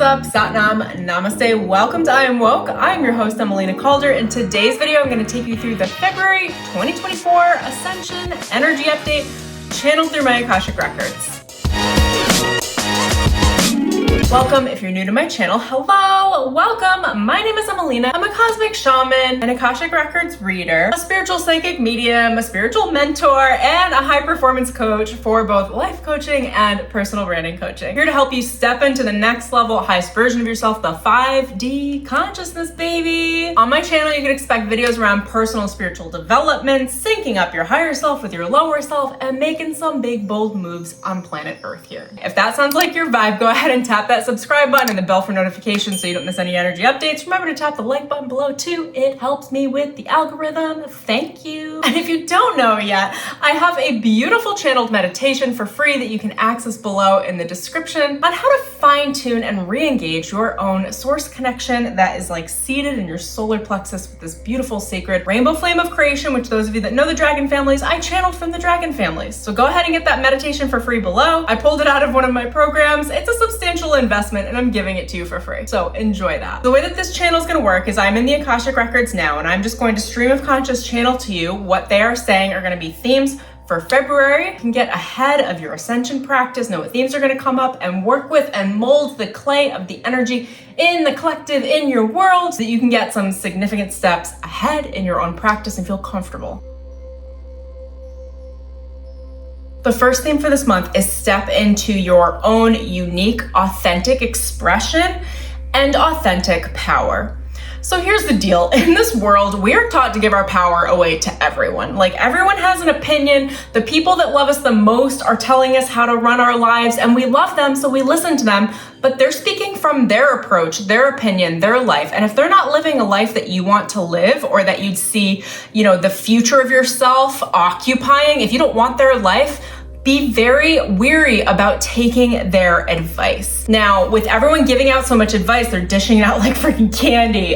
up? Satnam, Namaste, welcome to I Am Woke. I'm your host, Emelina Calder. In today's video, I'm going to take you through the February 2024 Ascension Energy Update channeled through my Akashic Records. Welcome if you're new to my channel. Hello, welcome. My name is Emelina. I'm a cosmic shaman, an Akashic Records reader, a spiritual psychic medium, a spiritual mentor, and a high performance coach for both life coaching and personal branding coaching. Here to help you step into the next level, highest version of yourself, the 5D consciousness, baby. On my channel, you can expect videos around personal spiritual development, syncing up your higher self with your lower self, and making some big, bold moves on planet Earth here. If that sounds like your vibe, go ahead and tap that subscribe button and the bell for notifications so you don't miss any energy updates. Remember to tap the like button below too. It helps me with the algorithm. Thank you. And if you don't know yet, I have a beautiful channeled meditation for free that you can access below in the description on how to fine tune and re-engage your own source connection that is like seated in your solar plexus with this beautiful sacred rainbow flame of creation, which those of you that know the dragon families, I channeled from the dragon families. So go ahead and get that meditation for free below. I pulled it out of one of my programs. It's a substantial investment and I'm giving it to you for free. So enjoy that. The way that this channel is going to work is I'm in the Akashic Records now and I'm just going to stream of conscious channel to you what they are saying are going to be themes for February. You can get ahead of your Ascension practice, know what themes are going to come up and work with and mold the clay of the energy in the collective in your world so that you can get some significant steps ahead in your own practice and feel comfortable. The first theme for this month is step into your own unique, authentic expression and authentic power. So here's the deal. In this world, we're taught to give our power away to everyone. Like everyone has an opinion. The people that love us the most are telling us how to run our lives and we love them, so we listen to them, but they're speaking from their approach, their opinion, their life. And if they're not living a life that you want to live or that you'd see, the future of yourself occupying, if you don't want their life, be very weary about taking their advice. Now, with everyone giving out so much advice, they're dishing it out like freaking candy.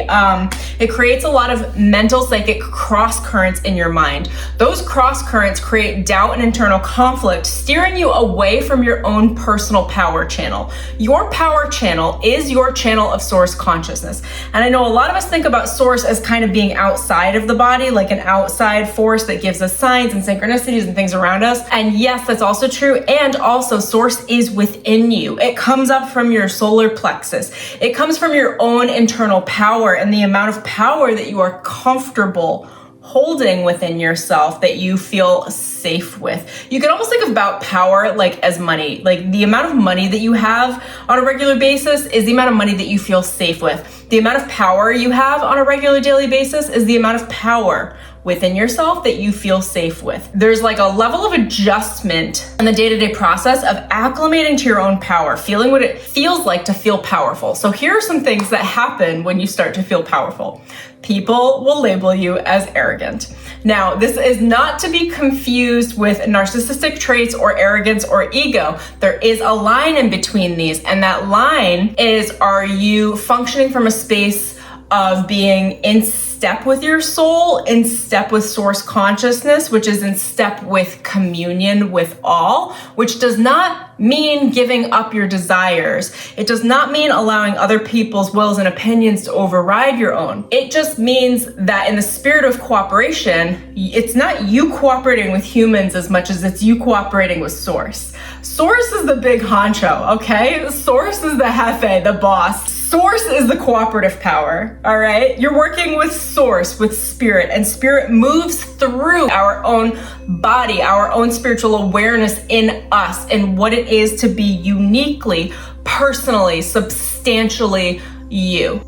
It creates a lot of mental psychic cross currents in your mind. Those cross currents create doubt and internal conflict, steering you away from your own personal power channel. Your power channel is your channel of source consciousness. And I know a lot of us think about source as kind of being outside of the body, like an outside force that gives us signs and synchronicities and things around us. And yes, that's also true. And also source is within you. It comes up from your solar plexus. It comes from your own internal power and the amount of power that you are comfortable holding within yourself that you feel safe with. You can almost think about power like as money. Like the amount of money that you have on a regular basis is the amount of money that you feel safe with. The amount of power you have on a regular daily basis is the amount of power within yourself that you feel safe with. There's like a level of adjustment in the day-to-day process of acclimating to your own power, feeling what it feels like to feel powerful. So here are some things that happen when you start to feel powerful. People will label you as arrogant. Now, this is not to be confused with narcissistic traits or arrogance or ego. There is a line in between these, and that line is, are you functioning from a space of being in step with your soul, in step with source consciousness, which is in step with communion with all, which does not mean giving up your desires. It does not mean allowing other people's wills and opinions to override your own. It just means that in the spirit of cooperation, it's not you cooperating with humans as much as it's you cooperating with source. Source is the big honcho, okay? Source is the jefe, the boss. Source is the cooperative power, all right? You're working with source, with spirit, and spirit moves through our own body, our own spiritual awareness in us, and what it is to be uniquely, personally, substantially you.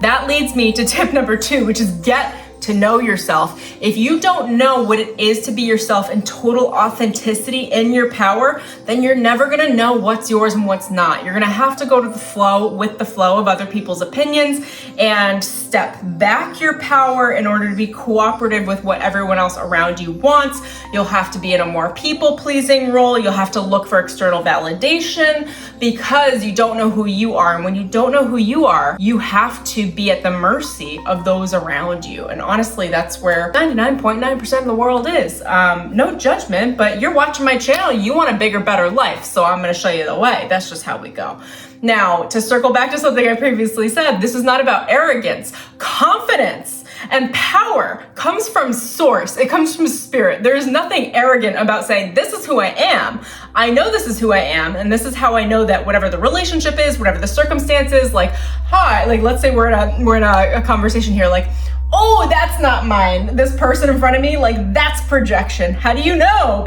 That leads me to tip number 2, which is get to know yourself. If you don't know what it is to be yourself in total authenticity in your power, then you're never gonna know what's yours and what's not. You're gonna have to go to the flow with the flow of other people's opinions and step back your power in order to be cooperative with what everyone else around you wants. You'll have to be in a more people-pleasing role. You'll have to look for external validation because you don't know who you are. And when you don't know who you are, you have to be at the mercy of those around you. And honestly, that's where 99.9% of the world is. No judgment, but you're watching my channel, you want a bigger, better life. So I'm gonna show you the way. That's just how we go. Now, to circle back to something I previously said, this is not about arrogance. Confidence and power comes from source. It comes from spirit. There is nothing arrogant about saying, this is who I am. I know this is who I am, and this is how I know that whatever the relationship is, whatever the circumstances, like, hi, like let's say we're in a conversation here, like, oh, that's not mine. This person in front of me, like, that's projection. How do you know?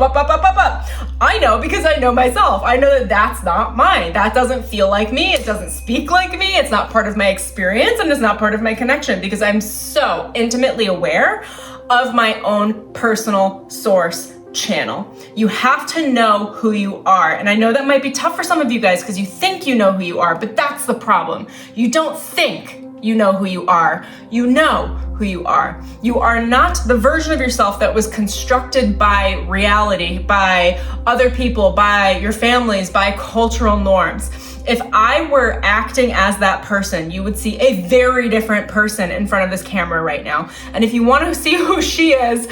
I know because I know myself. I know that that's not mine. That doesn't feel like me. It doesn't speak like me. It's not part of my experience, and it's not part of my connection because I'm so intimately aware of my own personal source channel. You have to know who you are. And I know that might be tough for some of you guys because you think you know who you are, but that's the problem. You don't think you know who you are. You know who you are. You are not the version of yourself that was constructed by reality, by other people, by your families, by cultural norms. If I were acting as that person, you would see a very different person in front of this camera right now. And if you want to see who she is,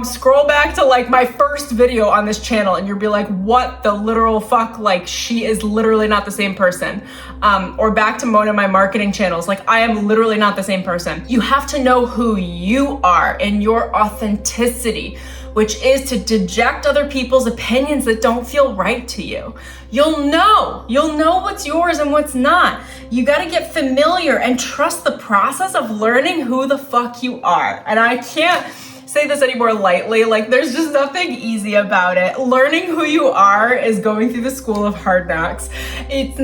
scroll back to like my first video on this channel and you'll be like, what the literal fuck? Like, she is literally not the same person. Or back to one of my marketing channels. Like, I am literally not the same person. You have to know who you are and your authenticity, which is to deject other people's opinions that don't feel right to you. You'll know what's yours and what's not. You gotta get familiar and trust the process of learning who the fuck you are. And I can't say this any more lightly, like there's just nothing easy about it. Learning who you are is going through the school of hard knocks. It's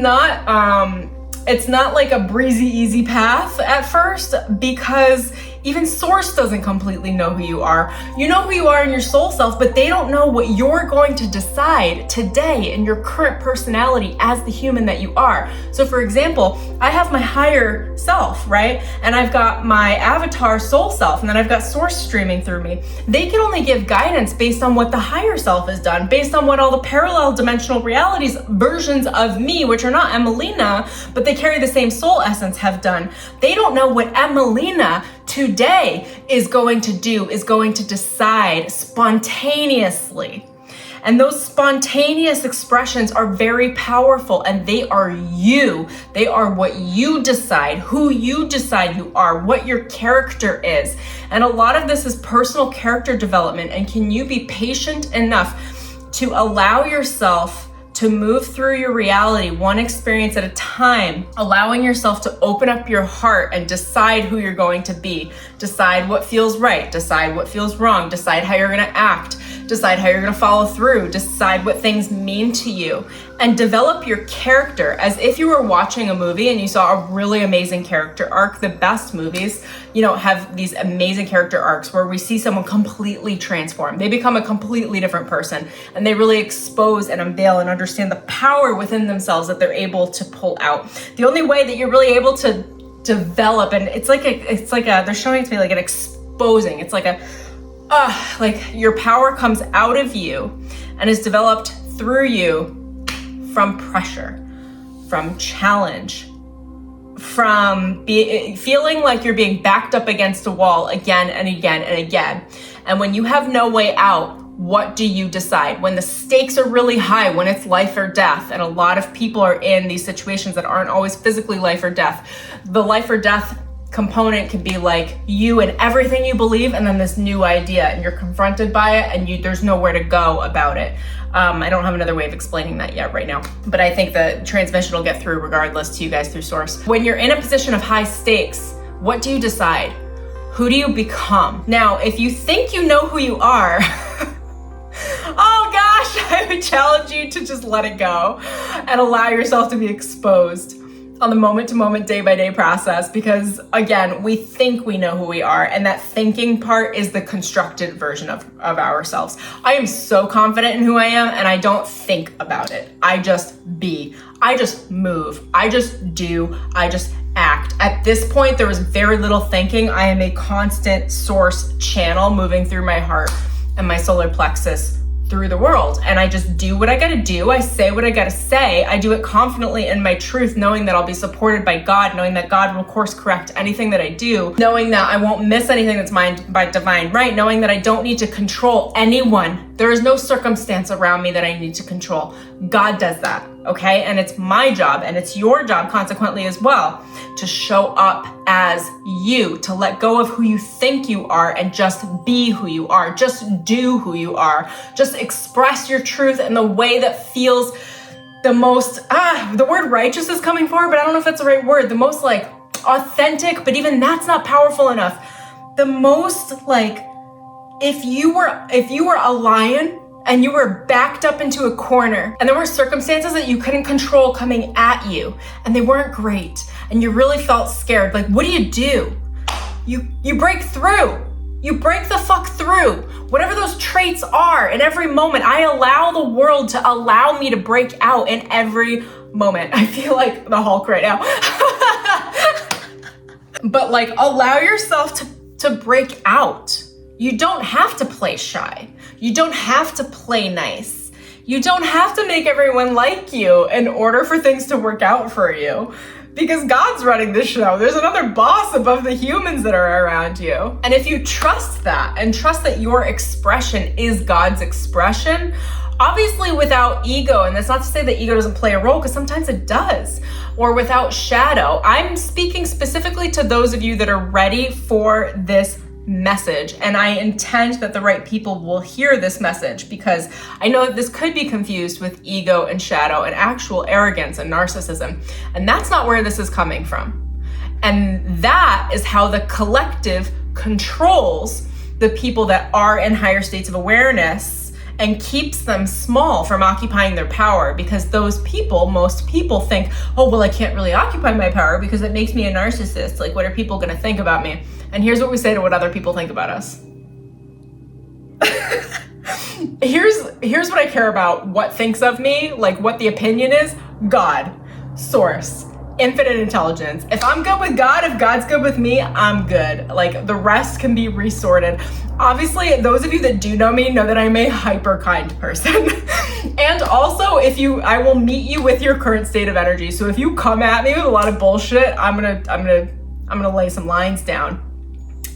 not like a breezy, easy path at first because even source doesn't completely know who you are. You know who you are in your soul self, but they don't know what you're going to decide today in your current personality as the human that you are. So for example, I have my higher self, right? And I've got my avatar soul self, and then I've got source streaming through me. They can only give guidance based on what the higher self has done, based on what all the parallel dimensional realities versions of me, which are not Emelina, but they carry the same soul essence, have done. They don't know what Emelina today is going to decide spontaneously. And those spontaneous expressions are very powerful, and they are you. They are what you decide, who you decide you are, what your character is. And a lot of this is personal character development. And can you be patient enough to allow yourself to move through your reality one experience at a time, allowing yourself to open up your heart and decide who you're going to be, decide what feels right, decide what feels wrong, decide how you're gonna act, decide how you're gonna follow through, decide what things mean to you, and develop your character as if you were watching a movie and you saw a really amazing character arc. The best movies, have these amazing character arcs where we see someone completely transform. They become a completely different person, and they really expose and unveil and understand the power within themselves that they're able to pull out. The only way that you're really able to develop, and it's like they're showing it to me like an exposing. It's like your power comes out of you and is developed through you from pressure, from challenge, from feeling like you're being backed up against a wall again and again and again. And when you have no way out, what do you decide? When the stakes are really high, when it's life or death, and a lot of people are in these situations that aren't always physically life or death. The life or death component could be like you and everything you believe, and then this new idea, and you're confronted by it, and there's nowhere to go about it. I don't have another way of explaining that yet right now, but I think the transmission will get through regardless to you guys through source. When you're in a position of high stakes, what do you decide? Who do you become? Now, if you think you know who you are, oh gosh, I would challenge you to just let it go and allow yourself to be exposed. on the moment-to-moment, day-by-day process, because again, we think we know who we are, and that thinking part is the constructed version of ourselves. I am so confident in who I am, and I don't think about it. I just be. I just move. I just do. I just act. At this point, there was very little thinking. I am a constant source channel moving through my heart and my solar plexus through the world. And I just do what I gotta do. I say what I gotta say. I do it confidently in my truth, knowing that I'll be supported by God, knowing that God will course correct anything that I do, knowing that I won't miss anything that's mine by divine right, knowing that I don't need to control anyone. There is no circumstance around me that I need to control. God does that, okay? And it's my job, and it's your job consequently as well, to show up as you, to let go of who you think you are and just be who you are. Just do who you are. Just express your truth in the way that feels the most, the word righteous is coming forward, but I don't know if that's the right word. The most like authentic, but even that's not powerful enough. The most like, if you were a lion and you were backed up into a corner and there were circumstances that you couldn't control coming at you and they weren't great and you really felt scared, like what do? You break through. You break the fuck through. Whatever those traits are in every moment, I allow the world to allow me to break out in every moment. I feel like the Hulk right now. But like, allow yourself to break out. You don't have to play shy. You don't have to play nice. You don't have to make everyone like you in order for things to work out for you. Because God's running the show. There's another boss above the humans that are around you. And if you trust that and trust that your expression is God's expression, obviously without ego, and that's not to say that ego doesn't play a role, because sometimes it does, or without shadow. I'm speaking specifically to those of you that are ready for this message, and I intend that the right people will hear this message, because I know that this could be confused with ego and shadow and actual arrogance and narcissism, and that's not where this is coming from. And that is how the collective controls the people that are in higher states of awareness and keeps them small from occupying their power, because those people, most people think, oh, well, I can't really occupy my power because it makes me a narcissist. Like, what are people gonna think about me? And here's what we say to what other people think about us. Here's what I care about, what thinks of me, like what the opinion is. God, source, infinite intelligence. If I'm good with God, if God's good with me, I'm good. Like, the rest can be resorted. Obviously, those of you that do know me know that I'm a hyper kind person. And also, I will meet you with your current state of energy. So if you come at me with a lot of bullshit, I'm gonna lay some lines down.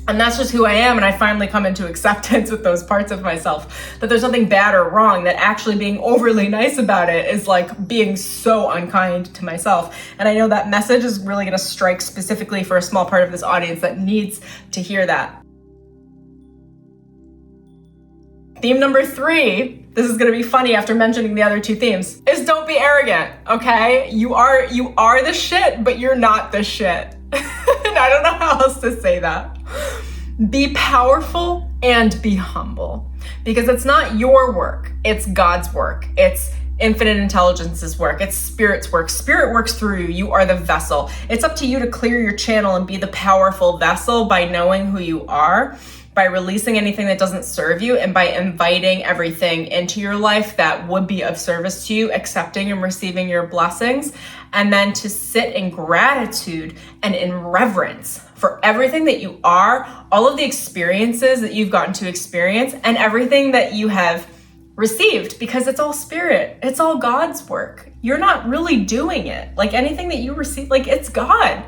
And that's just who I am, and I finally come into acceptance with those parts of myself, that there's nothing bad or wrong, that actually being overly nice about it is like being so unkind to myself. And I know that message is really gonna strike specifically for a small part of this audience that needs to hear that. Theme number 3, this is gonna be funny after mentioning the other 2 themes, is don't be arrogant, okay? You are the shit, but you're not the shit. And I don't know how else to say that. Be powerful and be humble, because it's not your work, it's God's work. It's infinite intelligence's work. It's spirit's work. Spirit works through you. You are the vessel. It's up to you to clear your channel and be the powerful vessel by knowing who you are, by releasing anything that doesn't serve you, and by inviting everything into your life that would be of service to you, accepting and receiving your blessings, and then to sit in gratitude and in reverence for everything that you are, all of the experiences that you've gotten to experience, and everything that you have received, because it's all spirit. It's all God's work. You're not really doing it. Like, anything that you receive, like, it's God.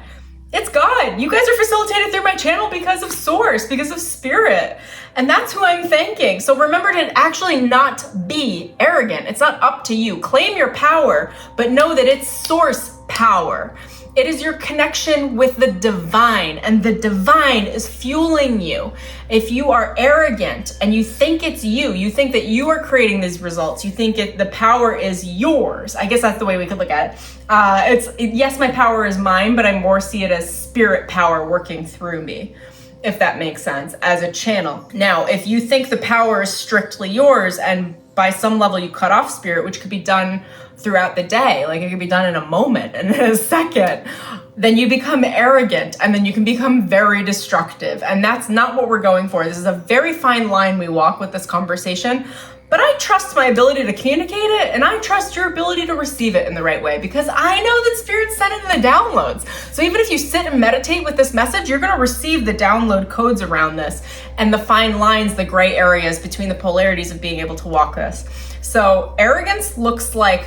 It's God. You guys are facilitated through my channel because of source, because of spirit. And that's who I'm thanking. So remember to actually not be arrogant. It's not up to you. Claim your power, but know that it's source power. It is your connection with the divine, and the divine is fueling you. If you are arrogant and you think it's you think that you are creating these results, you think the power is yours. I guess that's the way we could look at it. Yes, my power is mine, but I more see it as spirit power working through me, if that makes sense, as a channel. Now, if you think the power is strictly yours, and by some level you cut off spirit, which could be done throughout the day. Like it can be done in a moment and in a second. Then you become arrogant, and then you can become very destructive. And that's not what we're going for. This is a very fine line we walk with this conversation. But I trust my ability to communicate it, and I trust your ability to receive it in the right way, because I know that Spirit sent it in the downloads. So even if you sit and meditate with this message, you're gonna receive the download codes around this and the fine lines, the gray areas between the polarities of being able to walk this. So arrogance looks like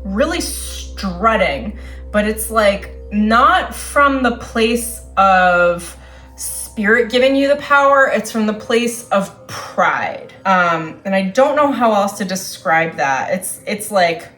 really strutting, but it's like not from the place of Spirit giving you the power, it's from the place of pride. And I don't know how else to describe that. It's like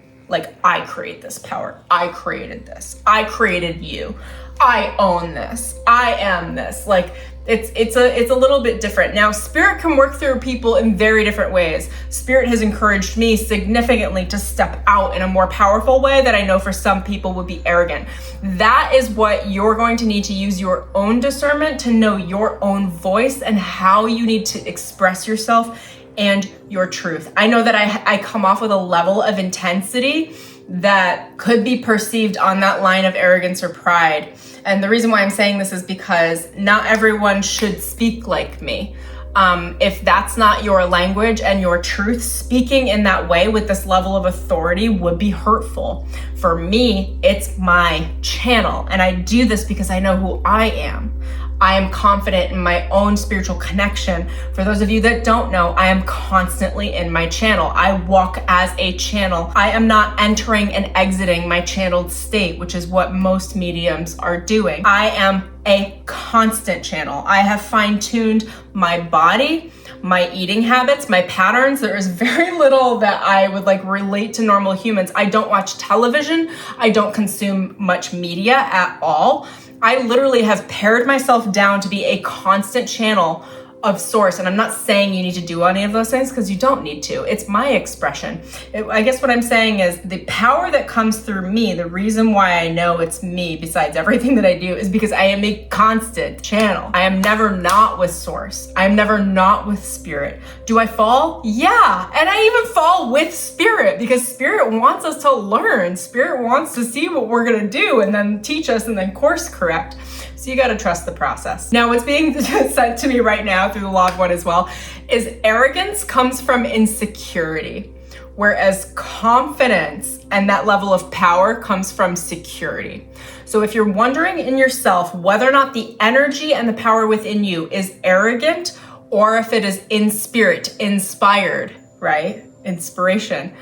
I create this power. I created this. I created you. I own this. I am this. Like it's a little bit different. Now, Spirit can work through people in very different ways. Spirit has encouraged me significantly to step out in a more powerful way that I know for some people would be arrogant. That is what you're going to need to use your own discernment to know your own voice and how you need to express yourself and your truth. I know that I come off with a level of intensity that could be perceived on that line of arrogance or pride. And the reason why I'm saying this is because not everyone should speak like me. If that's not your language and your truth, speaking in that way with this level of authority would be hurtful. For me, it's my channel, and I do this because I know who I am. I am confident in my own spiritual connection. For those of you that don't know, I am constantly in my channel. I walk as a channel. I am not entering and exiting my channeled state, which is what most mediums are doing. I am a constant channel. I have fine-tuned my body, my eating habits, my patterns. There is very little that I would relate to normal humans. I don't watch television. I don't consume much media at all. I literally have pared myself down to be a constant channel of source. And I'm not saying you need to do any of those things, because you don't need to. It's my expression. I guess what I'm saying is the power that comes through me, the reason why I know it's me besides everything that I do, is because I am a constant channel. I am never not with source. I am never not with Spirit. Do I fall? Yeah. And I even fall with Spirit, because Spirit wants us to learn. Spirit wants to see what we're going to do and then teach us and then course correct. So you got to trust the process. Now, what's being sent to me right now through the log one as well is arrogance comes from insecurity, whereas confidence and that level of power comes from security. So if you're wondering in yourself whether or not the energy and the power within you is arrogant, or if it is in spirit, inspired, right? Inspiration.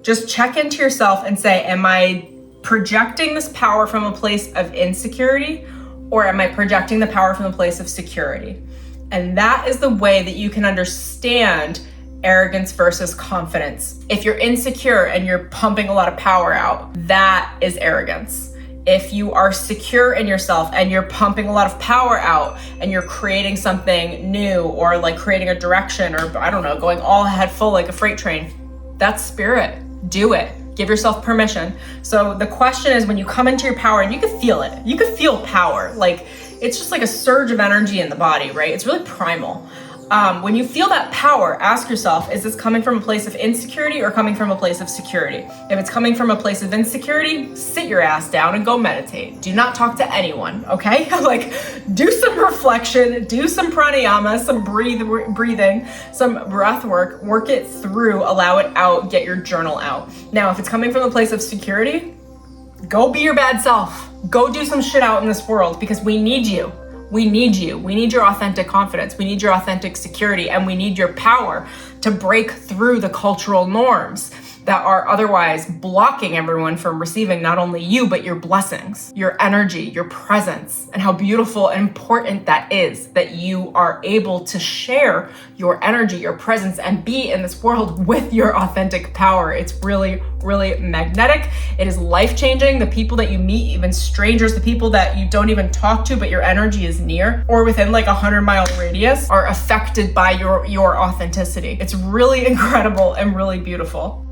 Just check into yourself and say, am I projecting this power from a place of insecurity, or am I projecting the power from a place of security? And that is the way that you can understand arrogance versus confidence. If you're insecure and you're pumping a lot of power out, that is arrogance. If you are secure in yourself and you're pumping a lot of power out and you're creating something new, or creating a direction, or I don't know, going all ahead full like a freight train, that's Spirit. Do it. Give yourself permission. So the question is, when you come into your power, and you can feel it, you can feel power. It's just like a surge of energy in the body, right? It's really primal. When you feel that power, ask yourself, is this coming from a place of insecurity or coming from a place of security? If it's coming from a place of insecurity, sit your ass down and go meditate. Do not talk to anyone, okay? Do some reflection, do some pranayama, some breathing, some breath work it through, allow it out, get your journal out. Now, if it's coming from a place of security, go be your bad self. Go do some shit out in this world, because we need you. We need you. We need your authentic confidence. We need your authentic security, and we need your power to break through the cultural norms that are otherwise blocking everyone from receiving not only you, but your blessings, your energy, your presence, and how beautiful and important that is, that you are able to share your energy, your presence, and be in this world with your authentic power. It's really, really magnetic. It is life-changing. The people that you meet, even strangers, the people that you don't even talk to, but your energy is near or within 100-mile radius, are affected by your authenticity. It's really incredible and really beautiful.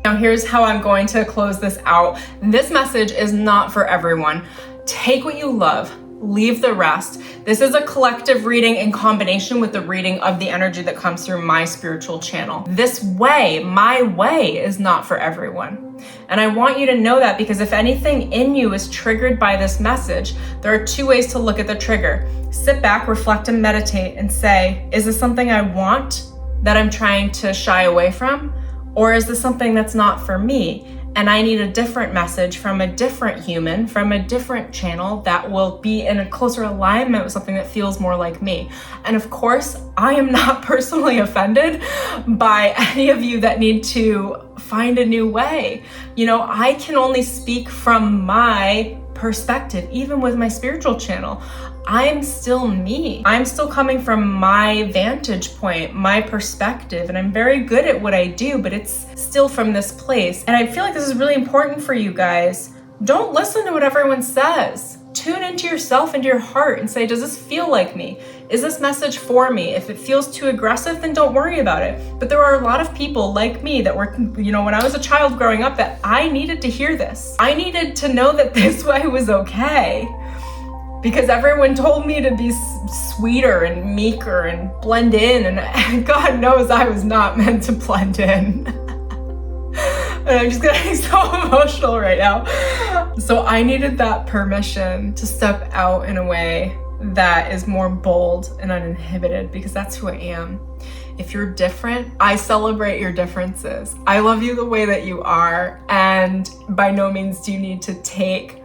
Now here's how I'm going to close this out. This message is not for everyone. Take what you love, leave the rest. This is a collective reading in combination with the reading of the energy that comes through my spiritual channel. This way, my way, is not for everyone. And I want you to know that, because if anything in you is triggered by this message, there are two ways to look at the trigger. Sit back, reflect, and meditate and say, is this something I want that I'm trying to shy away from? Or is this something that's not for me? And I need a different message from a different human, from a different channel that will be in a closer alignment with something that feels more like me. And of course, I am not personally offended by any of you that need to find a new way. You know, I can only speak from my perspective, even with my spiritual channel. I'm still me. I'm still coming from my vantage point, my perspective, and I'm very good at what I do, but it's still from this place. And I feel like this is really important for you guys. Don't listen to what everyone says. Tune into yourself, into your heart, and say, does this feel like me? Is this message for me? If it feels too aggressive, then don't worry about it. But there are a lot of people like me that were, you know, when I was a child growing up, that I needed to hear this. I needed to know that this way was okay. Because everyone told me to be sweeter and meeker and blend in, and God knows I was not meant to blend in. And I'm just getting so emotional right now. So I needed that permission to step out in a way that is more bold and uninhibited, because that's who I am. If you're different, I celebrate your differences. I love you the way that you are, and by no means do you need to take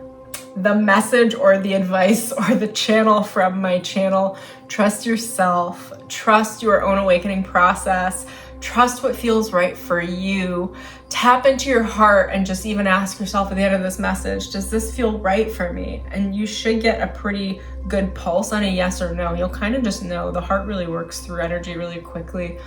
the message or the advice or the channel from my channel. Trust yourself, trust your own awakening process, trust what feels right for you. Tap into your heart and just even ask yourself at the end of this message, does this feel right for me? And you should get a pretty good pulse on a yes or no. You'll kind of just know. The heart really works through energy really quickly.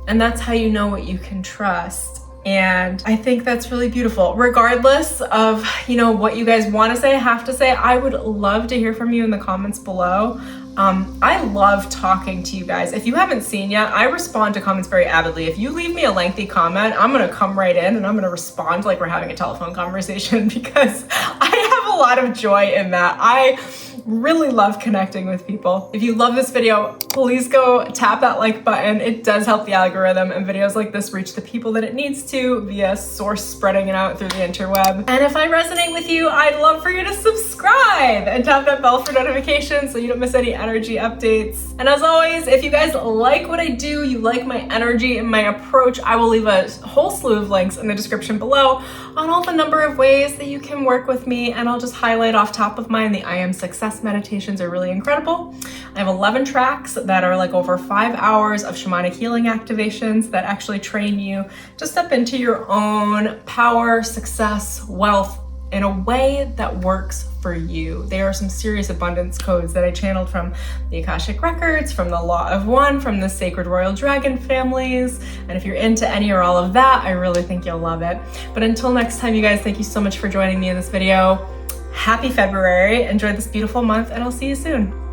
And that's how you know what you can trust. And I think that's really beautiful. Regardless of, you know, what you guys want to say, have to say, I would love to hear from you in the comments below. I love talking to you guys. If you haven't seen yet, I respond to comments very avidly. If you leave me a lengthy comment, I'm gonna come right in and I'm gonna respond like we're having a telephone conversation, because I have a lot of joy in that. I really love connecting with people. If you love this video, please go tap that like button. It does help the algorithm, and videos like this reach the people that it needs to via source spreading it out through the interweb. And if I resonate with you, I'd love for you to subscribe and tap that bell for notifications so you don't miss any energy updates. And as always, if you guys like what I do, you like my energy and my approach, I will leave a whole slew of links in the description below on all the number of ways that you can work with me. And I'll just highlight off top of mine, the I Am Success meditations are really incredible. I have 11 tracks that are like over 5 hours of shamanic healing activations that actually train you to step into your own power, success, wealth in a way that works for you. There are some serious abundance codes that I channeled from the Akashic Records, from the Law of One, from the Sacred Royal Dragon families. And if you're into any or all of that, I really think you'll love it. But until next time, you guys, thank you so much for joining me in this video. Happy February, enjoy this beautiful month, and I'll see you soon.